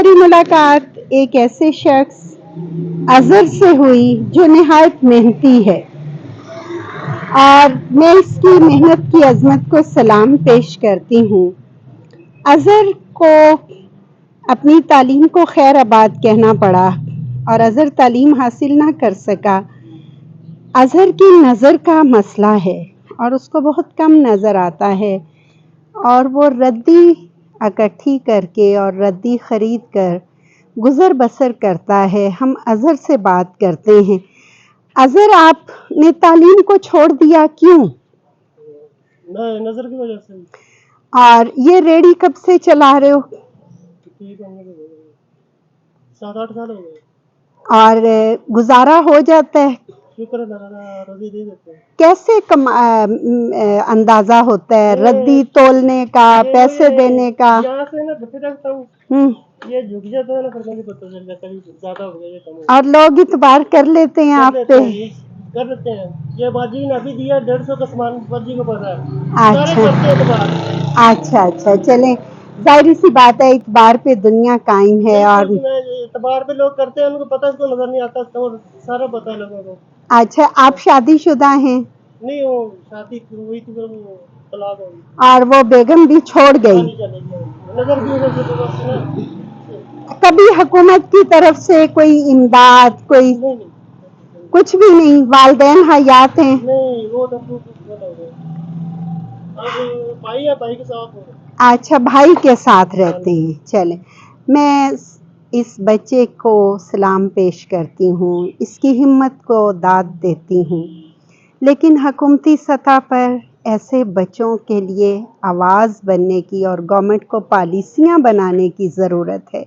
हमारी मुलाकात एक ऐसे शख्स अजहर से हुई जो निहायत मेहनती है और मैं इसकी मेहनत की अजमत को सलाम पेश करती हूँ। अजहर को अपनी तालीम को खैर आबाद कहना पड़ा और अजहर तालीम हासिल ना कर सका। अजहर की नज़र का मसला है और उसको बहुत कम नज़र आता है और वो रद्दी इकट्ठी करके और रद्दी ख़रीद कर गुज़र बसर करता है। हम अजहर से बात करते हैं। अजहर, आपने तालीम को छोड़ दिया क्यों? नजर की वजह से। और ये रेडी कब से चला रहे हो? 7-8 साल हो गए। और गुजारा हो जाता है? शुक्र है, रद्दी दे देते हैं। कैसे अंदाजा होता है रद्दी तोलने का, पैसे देने का? यहाँ से ना घटे रखता हूँ, ये झुक जाता है ना, फिर मुझे पता चल जाता है ज्यादा हो गया ये कम। और लोग इतबार कर लेते हैं आप पे? कर लेते हैं। ये बाजी ने अभी दिया 150 का सामान, बाजी को पता है। अच्छा सारे करते हैं इतबार। अच्छा, चलें, जाहिर सी बात है इतबार पे दुनिया कायम है। और इतबार पे लोग करते हैं, उनको पता, इसको नजर नहीं आता, तो सारा पता है लोगों को। अच्छा, आप शादीशुदा हैं? नहीं, वो शादी हुई थी, फिर वो तलाक हो गई। और वो बेगम भी छोड़ गई? नजर की वजह से तो बस ना। कभी हुकूमत की तरफ से कोई इमदाद, कोई नहीं, कुछ भी नहीं? वालिदैन हयात हैं? नहीं, वो तो अब भाई है, भाई के साथ हो। अच्छा, भाई के साथ रहते हैं। चले, मैं इस बच्चे को सलाम पेश करती हूँ, इसकी हिम्मत को दाद देती हूँ, लेकिन हुकूमती सतह पर ऐसे बच्चों के लिए आवाज़ बनने की और गवर्नमेंट को पॉलिसियाँ बनाने की ज़रूरत है।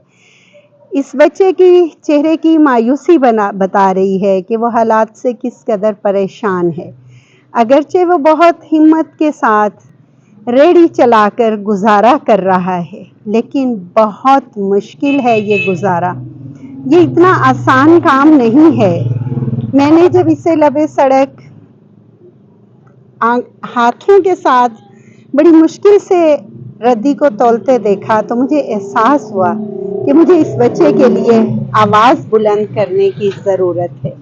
इस बच्चे की चेहरे की मायूसी बता रही है कि वो हालात से किस कदर परेशान है। अगरचे वो बहुत हिम्मत के साथ रेडी चलाकर गुजारा कर रहा है, लेकिन बहुत मुश्किल है ये गुजारा। ये इतना आसान काम नहीं है। मैंने जब इसे लबे सड़क हाथों के साथ बड़ी मुश्किल से रद्दी को तौलते देखा तो मुझे एहसास हुआ कि मुझे इस बच्चे के लिए आवाज़ बुलंद करने की ज़रूरत है।